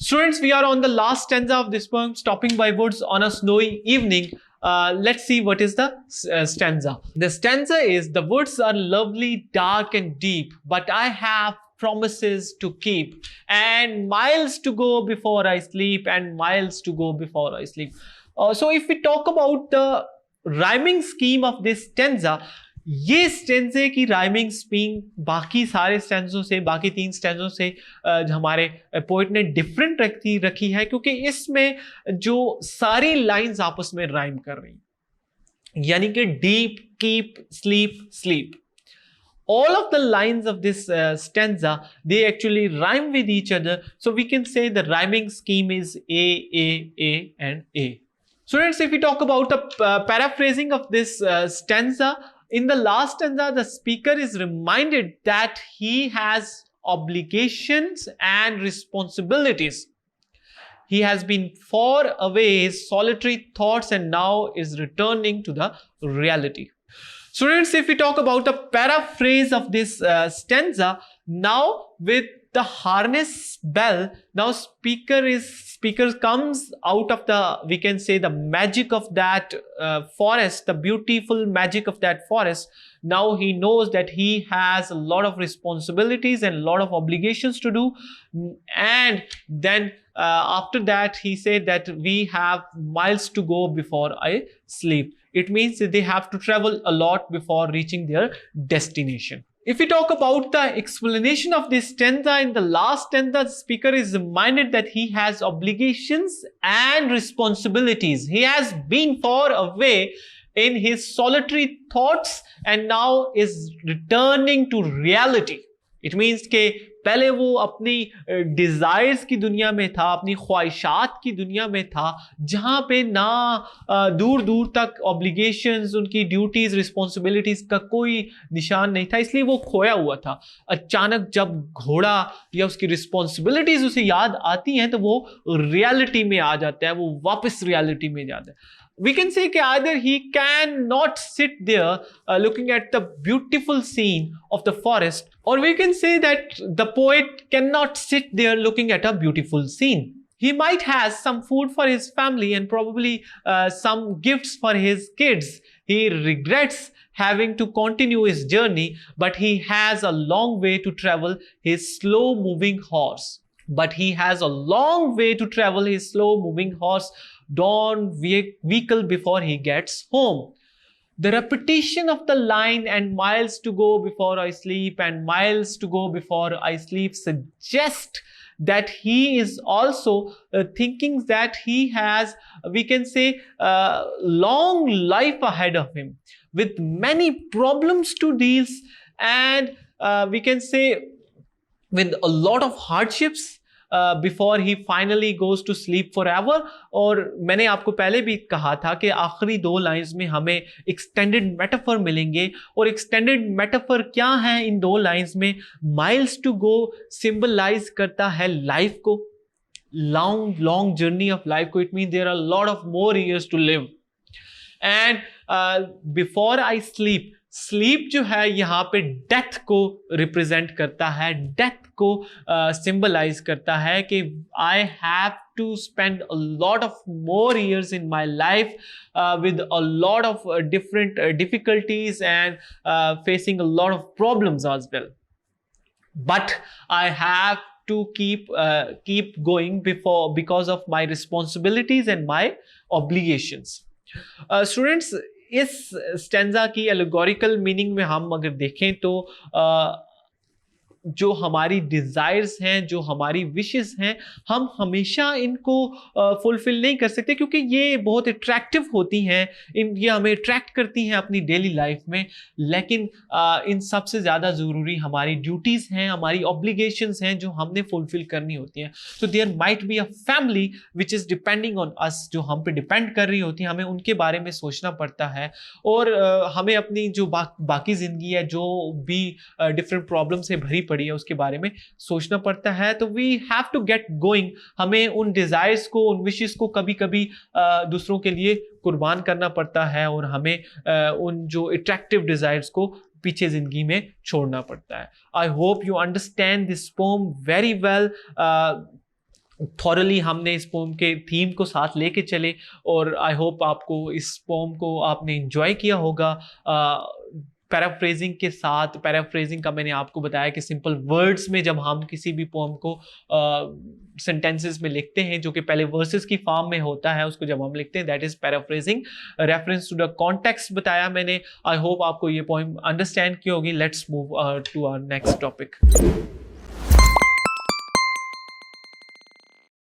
Students, we are on the last stanza of this poem, Stopping by Woods on a Snowy Evening. Let's see what is the stanza. The stanza is, the woods are lovely, dark and deep, but I have promises to keep, and miles to go before I sleep, and miles to go before I sleep. So if we talk about the rhyming scheme of this stanza, ये स्टेंजे की rhyming scheme बाकी सारे स्टेंजों से, बाकी 3 स्टेंजों से हमारे poet ने different रखी है, क्योंकि इसमें जो सारी लाइंस आपस में राइम कर रही, यानी कि deep, keep, sleep, sleep. All of the lines of this stanza, they actually rhyme with each other. So we can say the rhyming scheme is A, and A. Students, if we talk about a paraphrasing of this stanza, in the last stanza, the speaker is reminded that he has obligations and responsibilities. He has been far away his solitary thoughts and now is returning to the reality. Students, if we talk about a paraphrase of this stanza, now with the harness bell, now speaker comes out of the, we can say, the magic of that forest, the beautiful magic of that forest. Now he knows that he has a lot of responsibilities and a lot of obligations to do, and then after that he said that we have miles to go before I sleep. It means that they have to travel a lot before reaching their destination. If we talk about the explanation of this stanza, in the last stanza, the speaker is reminded that he has obligations and responsibilities. He has been far away in his solitary thoughts and now is returning to reality. It means कि पहले वो अपनी desires की दुनिया में था, अपनी ख्वाहिशात की दुनिया में था, जहाँ पे ना दूर दूर तक ऑब्लिगेशंस, उनकी ड्यूटीज़, रिस्पॉन्सिबिलिटीज़ का कोई निशान नहीं था, इसलिए वो खोया हुआ था. अचानक जब घोड़ा या उसकी रिस्पॉन्सिबिलिटीज़ उसे याद आती हैं तो वो रियलिटी में आ जाता है, वो वापस रियलिटी में जाता है. We can say that either he cannot sit there looking at the beautiful scene of the forest, or we can say that the poet cannot sit there looking at a beautiful scene. He might have some food for his family and probably some gifts for his kids. He regrets having to continue his journey, but he has a long way to travel his slow-moving horse. Dawn vehicle before he gets home. The repetition of the line "and miles to go before I sleep, and miles to go before I sleep" suggests that he is also thinking that he has, we can say, long life ahead of him with many problems to deal, and we can say with a lot of hardships before he finally goes to sleep forever. और मैंने आपको पहले भी कहा था कि आखिरी 2 lines में हमें एक्सटेंडेड मेटाफर मिलेंगे, और एक्सटेंडेड मेटाफर क्या है इन 2 लाइंस में? माइल्स टू गो सिंबलाइज करता है लाइफ को, लॉन्ग जर्नी ऑफ लाइफ को. It mean there are lot of more years to live. And before I sleep, sleep जो है यहाँ पे डेथ को रिप्रेजेंट करता है, डेथ को सिंबलाइज करता है कि I have to spend a lot of more years in my life with a lot of different difficulties and facing a lot of problems as well, but I have to keep going because of my responsibilities and my obligations. Students, इस stanza की allegorical meaning में हम अगर देखें तो जो हमारी desires हैं, जो हमारी विशेस हैं, हम हमेशा इनको फुलफिल नहीं कर सकते, क्योंकि ये बहुत अट्रैक्टिव होती हैं, ये हमें अट्रैक्ट करती हैं अपनी डेली लाइफ में. लेकिन इन सबसे ज़्यादा ज़रूरी हमारी ड्यूटीज़ हैं, हमारी ऑब्लिगेशंस हैं जो हमने फुलफिल करनी होती हैं. तो there might be a family which is depending on us, जो हम पे डिपेंड कर रही होती है, हमें उनके बारे में सोचना पड़ता है. और हमें अपनी जो बाकी ज़िंदगी है, जो भी डिफरेंट प्रॉब्लम से भरी पड़ी है, उसके बारे में सोचना पड़ता है. तो we have to get going. हमें उन डिजायर्स को, उन विशेस को कभी कभी दूसरों के लिए कुर्बान करना पड़ता है, और हमें उन जो अट्रैक्टिव डिजायर्स को पीछे जिंदगी में छोड़ना पड़ता है. I hope you understand this pome very well. Thoroughly हमने इस पोम के थीम को साथ लेके चले, और आई होप आपको इस पोम को आपने इंजॉय किया होगा। पैराफ्रेजिंग के साथ, पैराफ्रेजिंग का मैंने आपको बताया कि सिंपल वर्ड्स में जब हम किसी भी पोम को सेंटेंसेस में लिखते हैं, जो कि पहले वर्सेस की फॉर्म में होता है, उसको जब हम लिखते हैं that is paraphrasing. Reference to the context बताया मैंने। आई होप आपको ये पोम अंडरस्टैंड की होगी। Let's move to our next topic.